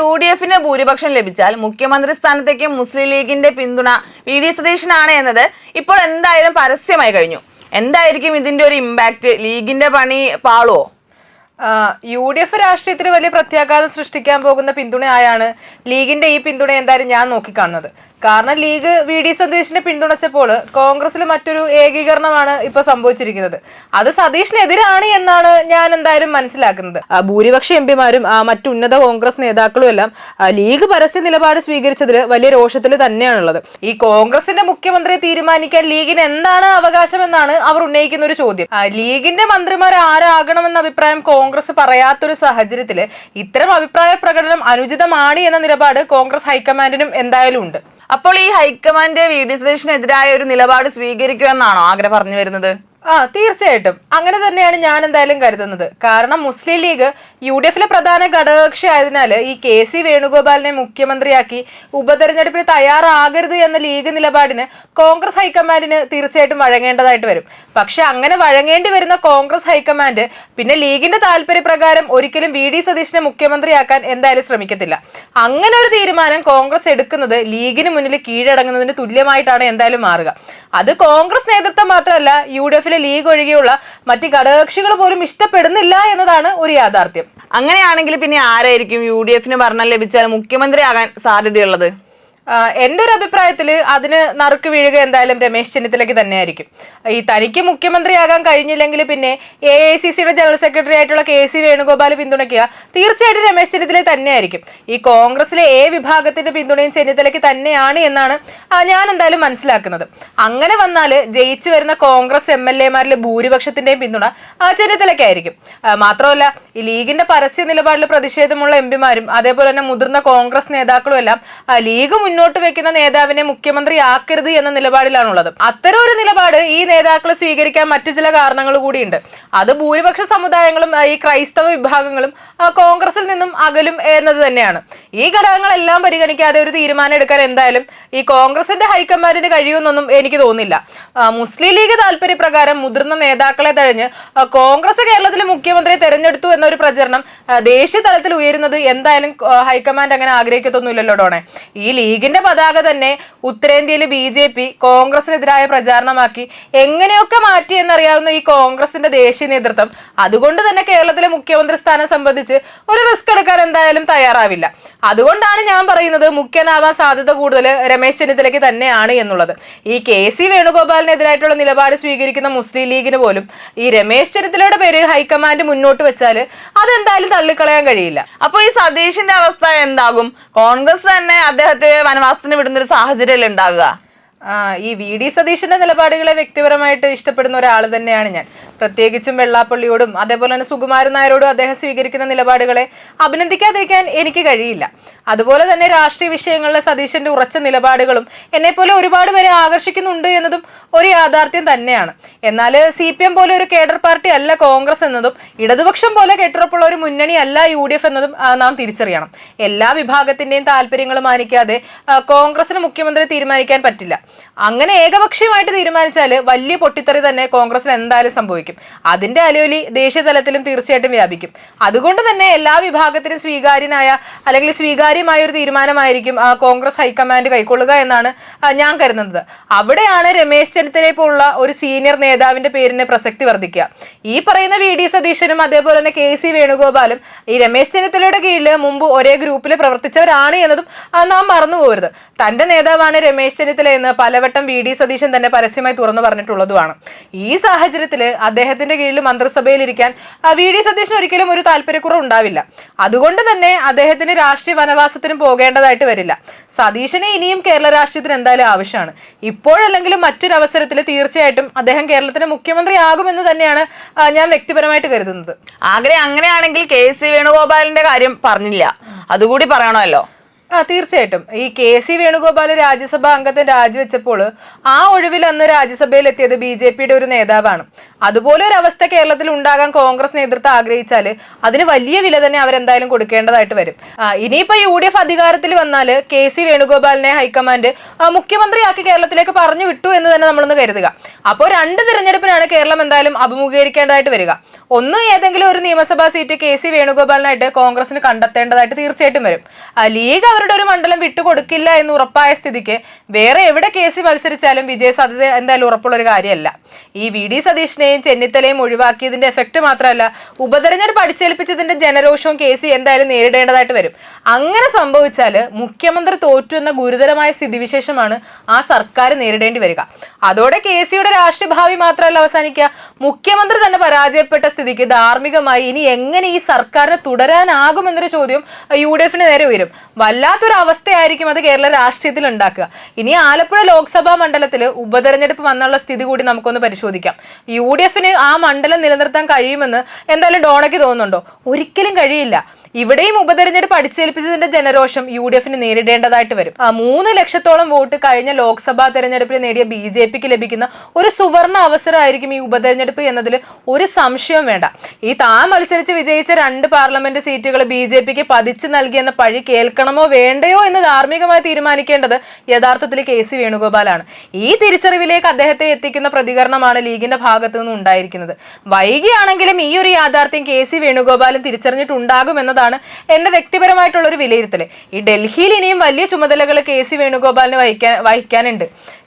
UDFന് ഭൂരിപക്ഷം ലഭിച്ചാൽ മുഖ്യമന്ത്രി സ്ഥാനത്തേക്ക് മുസ്ലിം ലീഗിന്റെ പിന്തുണ വി.ഡി. സതീശനാണ് എന്നത് ഇപ്പോൾ എന്തായാലും പരസ്യമായി കഴിഞ്ഞു. എന്തായിരിക്കും ഇതിന്റെ ഒരു ഇമ്പാക്ട്? ലീഗിന്റെ പണി പാളുവോ? UDF രാഷ്ട്രീയത്തിന് വലിയ പ്രത്യാഘാതം സൃഷ്ടിക്കാൻ പോകുന്ന പിന്തുണയായാണ് ലീഗിന്റെ ഈ പിന്തുണ എന്തായാലും ഞാൻ നോക്കിക്കാണുന്നത്. കാരണം ലീഗ് വി.ഡി. സതീശിനെ പിന്തുണച്ചപ്പോൾ കോൺഗ്രസിൽ മറ്റൊരു ഏകീകരണമാണ് ഇപ്പൊ സംഭവിച്ചിരിക്കുന്നത്. അത് സതീഷിനെതിരാണ് എന്നാണ് ഞാൻ എന്തായാലും മനസ്സിലാക്കുന്നത്. ഭൂരിപക്ഷ എംപിമാരും മറ്റുന്നത കോൺഗ്രസ് നേതാക്കളും എല്ലാം ലീഗ് പരസ്യ നിലപാട് സ്വീകരിച്ചതിൽ വലിയ രോഷത്തിൽ തന്നെയാണുള്ളത്. ഈ കോൺഗ്രസിന്റെ മുഖ്യമന്ത്രിയെ തീരുമാനിക്കാൻ ലീഗിന് എന്താണ് അവകാശമെന്നാണ് അവർ ഉന്നയിക്കുന്ന ഒരു ചോദ്യം. ലീഗിന്റെ മന്ത്രിമാർ ആരാകണമെന്ന അഭിപ്രായം കോൺഗ്രസ് പറയാത്തൊരു സാഹചര്യത്തില് ഇത്തരം അഭിപ്രായ പ്രകടനം അനുചിതമാണ് എന്ന നിലപാട് കോൺഗ്രസ് ഹൈക്കമാൻഡിനും എന്തായാലും ഉണ്ട്. അപ്പോൾ ഈ ഹൈക്കമാൻഡ് വി.ഡി. സതീശനെതിരായ ഒരു നിലപാട് സ്വീകരിക്കുമെന്നാണോ ആഗ്ര പറഞ്ഞു വരുന്നത്? തീർച്ചയായിട്ടും അങ്ങനെ തന്നെയാണ് ഞാൻ എന്തായാലും കരുതുന്നത്. കാരണം മുസ്ലിം ലീഗ് UDFിലെ പ്രധാന ഘടകകക്ഷി ആയതിനാൽ ഈ KC വേണുഗോപാലിനെ മുഖ്യമന്ത്രിയാക്കി ഉപതെരഞ്ഞെടുപ്പിന് തയ്യാറാകരുത് എന്ന ലീഗ് നിലപാടിന് കോൺഗ്രസ് ഹൈക്കമാൻഡിന് തീർച്ചയായിട്ടും വഴങ്ങേണ്ടതായിട്ട് വരും. പക്ഷെ അങ്ങനെ വഴങ്ങേണ്ടി വരുന്ന കോൺഗ്രസ് ഹൈക്കമാൻഡ് പിന്നെ ലീഗിന്റെ താല്പര്യപ്രകാരം ഒരിക്കലും വി.ഡി. സതീശിനെ മുഖ്യമന്ത്രിയാക്കാൻ എന്തായാലും ശ്രമിക്കത്തില്ല. അങ്ങനെ ഒരു തീരുമാനം കോൺഗ്രസ് എടുക്കുന്നത് ലീഗിന് മുന്നിൽ കീഴടങ്ങുന്നതിന് തുല്യമായിട്ടാണ് എന്തായാലും മാറുക. അത് കോൺഗ്രസ് നേതൃത്വം മാത്രമല്ല UDF ലീഗ് ഒഴികെയുള്ള മറ്റ് ഘടകകക്ഷികൾ പോലും ഇഷ്ടപ്പെടുന്നില്ല എന്നതാണ് ഒരു യാഥാർത്ഥ്യം. അങ്ങനെയാണെങ്കിൽ പിന്നെ ആരായിരിക്കും UDFന് ഭരണം ലഭിച്ചാൽ മുഖ്യമന്ത്രിയാകാൻ സാധ്യതയുള്ളത്? എന്റെ ഒരു അഭിപ്രായത്തില് അതിന് നറുക്ക് വീഴുക എന്തായാലും രമേശ് ചെന്നിത്തലയ്ക്ക് തന്നെയായിരിക്കും. ഈ തനിക്ക് മുഖ്യമന്ത്രിയാകാൻ കഴിഞ്ഞില്ലെങ്കിൽ പിന്നെ AICCയുടെ ജനറൽ സെക്രട്ടറി ആയിട്ടുള്ള KC വേണുഗോപാൽ പിന്തുണയ്ക്കുക തീർച്ചയായിട്ടും രമേശ് ചെന്നിത്തല തന്നെയായിരിക്കും. ഈ കോൺഗ്രസിലെ വിഭാഗത്തിന്റെ പിന്തുണയും ചെന്നിത്തലയ്ക്ക് തന്നെയാണ് എന്നാണ് ഞാൻ എന്തായാലും മനസ്സിലാക്കുന്നത്. അങ്ങനെ വന്നാല് ജയിച്ചു വരുന്ന കോൺഗ്രസ് MLA-മാരിലെ ഭൂരിപക്ഷത്തിന്റെയും പിന്തുണ ചെന്നിത്തലയ്ക്കായിരിക്കും. മാത്രമല്ല ഈ ലീഗിന്റെ പരസ്യ നിലപാടിൽ പ്രതിഷേധമുള്ള എംപിമാരും അതേപോലെ തന്നെ മുതിർന്ന കോൺഗ്രസ് നേതാക്കളും എല്ലാം ലീഗ് മുന്നോട്ട് വെക്കുന്ന നേതാവിനെ മുഖ്യമന്ത്രിയാക്കരുത് എന്ന നിലപാടിലാണുള്ളത്. അത്തരം ഒരു നിലപാട് ഈ നേതാക്കൾ സ്വീകരിക്കാൻ മറ്റു ചില കാരണങ്ങൾ കൂടിയുണ്ട്. അത് ഭൂരിപക്ഷ സമുദായങ്ങളും ഈ ക്രൈസ്തവ വിഭാഗങ്ങളും കോൺഗ്രസിൽ നിന്നും അകലും എന്നത് തന്നെയാണ്. ഈ ഘടകങ്ങളെല്ലാം പരിഗണിക്കാതെ ഒരു തീരുമാനം എടുക്കാൻ എന്തായാലും ഈ കോൺഗ്രസിന്റെ ഹൈക്കമാൻഡിന് കഴിയുമെന്നൊന്നും എനിക്ക് തോന്നുന്നില്ല. മുസ്ലിം ലീഗ് താല്പര്യപ്രകാരം മുതിർന്ന നേതാക്കളെ തഴഞ്ഞ് കോൺഗ്രസ് കേരളത്തിലെ മുഖ്യമന്ത്രിയെ തെരഞ്ഞെടുത്തു എന്നൊരു പ്രചരണം ദേശീയ തലത്തിൽ ഉയരുന്നത് എന്തായാലും ഹൈക്കമാൻഡ് അങ്ങനെ ആഗ്രഹിക്കത്തൊന്നുമില്ലല്ലോ ഡോണെ. ഈ ലീഗിന്റെ പതാക തന്നെ ഉത്തരേന്ത്യയിലെ BJP കോൺഗ്രസിനെതിരായ പ്രചാരണമാക്കി എങ്ങനെയൊക്കെ മാറ്റി എന്നറിയാവുന്ന ഈ കോൺഗ്രസിന്റെ ദേശീയ നേതൃത്വം അതുകൊണ്ട് തന്നെ കേരളത്തിലെ മുഖ്യമന്ത്രി സ്ഥാനം സംബന്ധിച്ച് ഒരു റിസ്ക് എടുക്കാൻ എന്തായാലും തയ്യാറാവില്ല. അതുകൊണ്ടാണ് ഞാൻ പറയുന്നത് മുഖ്യനാവാൻ സാധ്യത കൂടുതൽ രമേശ് ചെന്നിത്തലയ്ക്ക് തന്നെയാണ് എന്നുള്ളത്. ഈ KC വേണുഗോപാലിനെതിരായിട്ടുള്ള നിലപാട് സ്വീകരിക്കുന്ന മുസ്ലിം ലീഗിന് പോലും ഈ രമേശ് ചെന്നിത്തലയുടെ പേര് ഹൈക്കമാൻഡ് മുന്നോട്ട് വെച്ചാൽ അതെന്തായാലും തള്ളിക്കളയാൻ കഴിയില്ല. അപ്പോൾ ഈ സതീഷിന്റെ അവസ്ഥ എന്താകും? കോൺഗ്രസ് തന്നെ അദ്ദേഹത്തെ വനവാസത്തിന് വിടുന്ന ഒരു സാഹചര്യം ഉണ്ടാകുക? ഈ വി.ഡി. സതീശന്റെ നിലപാടുകളെ വ്യക്തിപരമായിട്ട് ഇഷ്ടപ്പെടുന്ന ഒരാൾ തന്നെയാണ് ഞാൻ. പ്രത്യേകിച്ചും വെള്ളാപ്പള്ളിയോടും അതേപോലെ തന്നെ സുകുമാരൻ നായരോടും അദ്ദേഹം സ്വീകരിക്കുന്ന നിലപാടുകളെ അഭിനന്ദിക്കാതിരിക്കാൻ എനിക്ക് കഴിയില്ല. അതുപോലെ തന്നെ രാഷ്ട്രീയ വിഷയങ്ങളിലെ സതീശന്റെ ഉറച്ച നിലപാടുകളും എന്നെപ്പോലെ ഒരുപാട് പേരെ ആകർഷിക്കുന്നുണ്ട് എന്നതും ഒരു യാഥാർത്ഥ്യം തന്നെയാണ്. എന്നാൽ CPM പോലെ ഒരു കേഡർ പാർട്ടി അല്ല കോൺഗ്രസ് എന്നതും ഇടതുപക്ഷം പോലെ കെട്ടുറപ്പുള്ള ഒരു മുന്നണി അല്ല UDF എന്നതും നാം തിരിച്ചറിയണം. എല്ലാ വിഭാഗത്തിന്റെയും താല്പര്യങ്ങൾ മാനിക്കാതെ കോൺഗ്രസിന് മുഖ്യമന്ത്രി തീരുമാനിക്കാൻ പറ്റില്ല. അങ്ങനെ ഏകപക്ഷീയമായിട്ട് തീരുമാനിച്ചാൽ വലിയ പൊട്ടിത്തെറി തന്നെ കോൺഗ്രസിന് എന്തായാലും സംഭവിക്കും. അതിന്റെ അലയൊലി ദേശീയ തലത്തിലും തീർച്ചയായിട്ടും വ്യാപിക്കും. അതുകൊണ്ട് തന്നെ എല്ലാ വിഭാഗത്തിനും സ്വീകാര്യനായ അല്ലെങ്കിൽ സ്വീകാര്യമായ ഒരു തീരുമാനമായിരിക്കും കോൺഗ്രസ് ഹൈക്കമാൻഡ് കൈക്കൊള്ളുക എന്നാണ് ഞാൻ കരുതുന്നത്. അവിടെയാണ് രമേശ് ചെന്നിത്തലയെ പോലുള്ള ഒരു സീനിയർ നേതാവിന്റെ പേരിന് പ്രസക്തി വർദ്ധിക്കുക. ഈ പറയുന്ന വി.ഡി. സതീശനും അതേപോലെ തന്നെ KC വേണുഗോപാലും ഈ രമേശ് ചെന്നിത്തലയുടെ കീഴിൽ മുമ്പ് ഒരേ ഗ്രൂപ്പിൽ പ്രവർത്തിച്ചവരാണ് എന്നതും നാം മറന്നു പോകരുത്. തന്റെ നേതാവാണ് രമേശ് ചെന്നിത്തല എന്ന് പലവട്ടം വി.ഡി. സതീശൻ തന്നെ പരസ്യമായി തുറന്നു പറഞ്ഞിട്ടുള്ളതുമാണ്. ഈ സാഹചര്യത്തിൽ അദ്ദേഹത്തിന്റെ കീഴിൽ മന്ത്രിസഭയിൽ ഇരിക്കാൻ വി.ഡി. സതീശൻ ഒരിക്കലും ഒരു താല്പര്യക്കുറവ് ഉണ്ടാവില്ല. അതുകൊണ്ട് തന്നെ അദ്ദേഹത്തിന് രാഷ്ട്രീയ വനവാസത്തിനും പോകേണ്ടതായിട്ട് വരില്ല. സതീശനെ ഇനിയും കേരള രാഷ്ട്രീയത്തിന് എന്തായാലും ആവശ്യമാണ്. ഇപ്പോഴല്ലെങ്കിലും മറ്റൊരു അവസരത്തിൽ തീർച്ചയായിട്ടും അദ്ദേഹം കേരളത്തിന്റെ മുഖ്യമന്ത്രി ആകുമെന്ന് തന്നെയാണ് ഞാൻ വ്യക്തിപരമായിട്ട് കരുതുന്നത്. അങ്ങനെയാണെങ്കിൽ KC വേണുഗോപാലിന്റെ കാര്യം പറഞ്ഞില്ല, അതുകൂടി പറയണമല്ലോ. തീർച്ചയായിട്ടും ഈ KC വേണുഗോപാൽ രാജ്യസഭാ അംഗത്തെ രാജിവെച്ചപ്പോൾ ആ ഒഴിവിൽ അന്ന് രാജ്യസഭയിൽ എത്തിയത് BJPയുടെ ഒരു നേതാവാണ്. അതുപോലെ ഒരു അവസ്ഥ കേരളത്തിൽ ഉണ്ടാകാൻ കോൺഗ്രസ് നേതൃത്വം ആഗ്രഹിച്ചാൽ അതിന് വലിയ വില തന്നെ അവരെന്തായാലും കൊടുക്കേണ്ടതായിട്ട് വരും. ഇനിയിപ്പോ UDF അധികാരത്തിൽ വന്നാൽ KC വേണുഗോപാലിനെ ഹൈക്കമാൻഡ് മുഖ്യമന്ത്രിയാക്കി കേരളത്തിലേക്ക് പറഞ്ഞു വിട്ടു എന്ന് തന്നെ നമ്മളൊന്ന് കരുതുക. അപ്പോൾ 2 തിരഞ്ഞെടുപ്പിനാണ് കേരളം എന്തായാലും അഭിമുഖീകരിക്കേണ്ടതായിട്ട് വരിക. ഒന്ന്, ഏതെങ്കിലും ഒരു നിയമസഭാ സീറ്റ് KC വേണുഗോപാലിനായിട്ട് കോൺഗ്രസിന് കണ്ടെത്തേണ്ടതായിട്ട് തീർച്ചയായിട്ടും വരും. ലീഗ് അവരുടെ ഒരു മണ്ഡലം വിട്ടുകൊടുക്കില്ല എന്ന് ഉറപ്പായ സ്ഥിതിക്ക് വേറെ എവിടെ KC മത്സരിച്ചാലും വിജയ സാധ്യത എന്തായാലും ഉറപ്പുള്ള ഒരു കാര്യമല്ല. ഈ VD സതീഷിനെയും ചെന്നിത്തലയും ഒഴിവാക്കിയതിന്റെ എഫക്ട് മാത്രമല്ല, ഉപതെരഞ്ഞെടുപ്പ് അടിച്ചേൽപ്പിച്ചതിന്റെ ജനരോഷവും KC എന്തായാലും നേരിടേണ്ടതായിട്ട് വരും. അങ്ങനെ സംഭവിച്ചാൽ മുഖ്യമന്ത്രി തോറ്റു എന്ന ഗുരുതരമായ സ്ഥിതിവിശേഷമാണ് ആ സർക്കാർ നേരിടേണ്ടി വരിക. അതോടെ KCയുടെ രാഷ്ട്രീയ ഭാവി മാത്രമല്ല അവസാനിക്കുക, മുഖ്യമന്ത്രി തന്നെ പരാജയപ്പെട്ട സ്ഥിതിക്ക് ധാർമ്മികമായി ഇനി എങ്ങനെ ഈ സർക്കാരിന് തുടരാനാകുമെന്നൊരു ചോദ്യം UDFന് നേരെ ഉയരും. വല്ലാത്തൊരു അവസ്ഥയായിരിക്കും അത് കേരള രാഷ്ട്രീയത്തിൽ ഉണ്ടാക്കുക. ഇനി ആലപ്പുഴ ലോക്സഭാ മണ്ഡലത്തിൽ ഉപതെരഞ്ഞെടുപ്പ് വന്നുള്ള സ്ഥിതി കൂടി നമുക്കൊന്ന് പരിശോധിക്കാം. UDFന് ആ മണ്ഡലം നിലനിർത്താൻ കഴിയുമെന്ന് എന്തായാലും ഡോണയ്ക്ക് തോന്നുന്നുണ്ടോ? ഒരിക്കലും കഴിയില്ല. ഇവിടെയും ഉപതെരഞ്ഞെടുപ്പ് അടിച്ചേൽപ്പിച്ചതിന്റെ ജനരോഷം UDFന് നേരിടേണ്ടതായിട്ട് വരും. 3 ലക്ഷത്തോളം വോട്ട് കഴിഞ്ഞ ലോക്സഭാ തെരഞ്ഞെടുപ്പിൽ നേടിയ BJPക്ക് ലഭിക്കുന്ന ഒരു സുവർണ അവസരമായിരിക്കും ഈ ഉപതെരഞ്ഞെടുപ്പ് എന്നതിൽ ഒരു സംശയവും വേണ്ട. ഈ താൻ മത്സരിച്ച് വിജയിച്ച 2 പാർലമെന്റ് സീറ്റുകൾ BJPക്ക് പതിച്ചു നൽകിയെന്ന പഴി കേൾക്കണമോ വേണ്ടയോ എന്ന് ധാർമ്മികമായി തീരുമാനിക്കേണ്ടത് യഥാർത്ഥത്തിൽ KC വേണുഗോപാലാണ്. ഈ തിരിച്ചറിവിലേക്ക് അദ്ദേഹത്തെ എത്തിക്കുന്ന പ്രതികരണമാണ് ലീഗിന്റെ ഭാഗത്തു നിന്നും ഉണ്ടായിരിക്കുന്നത്. വൈകിയാണെങ്കിലും ഈ ഒരു യാഥാർത്ഥ്യം KC വേണുഗോപാലും തിരിച്ചറിഞ്ഞിട്ടുണ്ടാകുമെന്നതാണ് എന്റെ വ്യക്തിപരമായിട്ടുള്ള ഒരു വിലയിരുത്തൽ. ഈ ഡൽഹിയിൽ ഇനിയും വലിയ ചുമതലകൾ KC വേണുഗോപാലിന് വഹിക്കാനുണ്ട്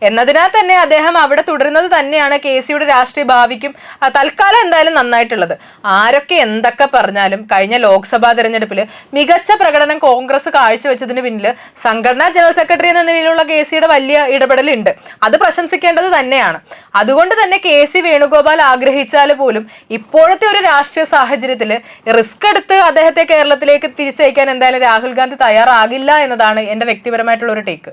എന്നതിനാൽ തന്നെ അദ്ദേഹം അവിടെ തുടരുന്നത് തന്നെയാണ് KCയുടെ രാഷ്ട്രീയ ഭാവിക്കും തൽക്കാലം എന്തായാലും നന്നായിട്ടുള്ളത്. ആരൊക്കെ എന്തൊക്കെ പറഞ്ഞാലും കഴിഞ്ഞ ലോക്സഭാ തെരഞ്ഞെടുപ്പിൽ മികച്ച പ്രകടനം കോൺഗ്രസ് കാഴ്ചവെച്ചതിന് പിന്നിൽ സംഘടനാ ജനറൽ സെക്രട്ടറി എന്ന നിലയിലുള്ള KCയുടെ വലിയ ഇടപെടലുണ്ട്. അത് പ്രശംസിക്കേണ്ടത് തന്നെയാണ്. അതുകൊണ്ട് തന്നെ KC വേണുഗോപാൽ ആഗ്രഹിച്ചാൽ പോലും ഇപ്പോഴത്തെ ഒരു രാഷ്ട്രീയ സാഹചര്യത്തിൽ റിസ്ക് എടുത്ത് അദ്ദേഹത്തെ കേരളത്തിലേക്ക് തിരിച്ചയക്കാൻ എന്തായാലും രാഹുൽ ഗാന്ധി തയ്യാറാകില്ല എന്നതാണ് എന്റെ വ്യക്തിപരമായിട്ടുള്ള ഒരു ടേക്ക്.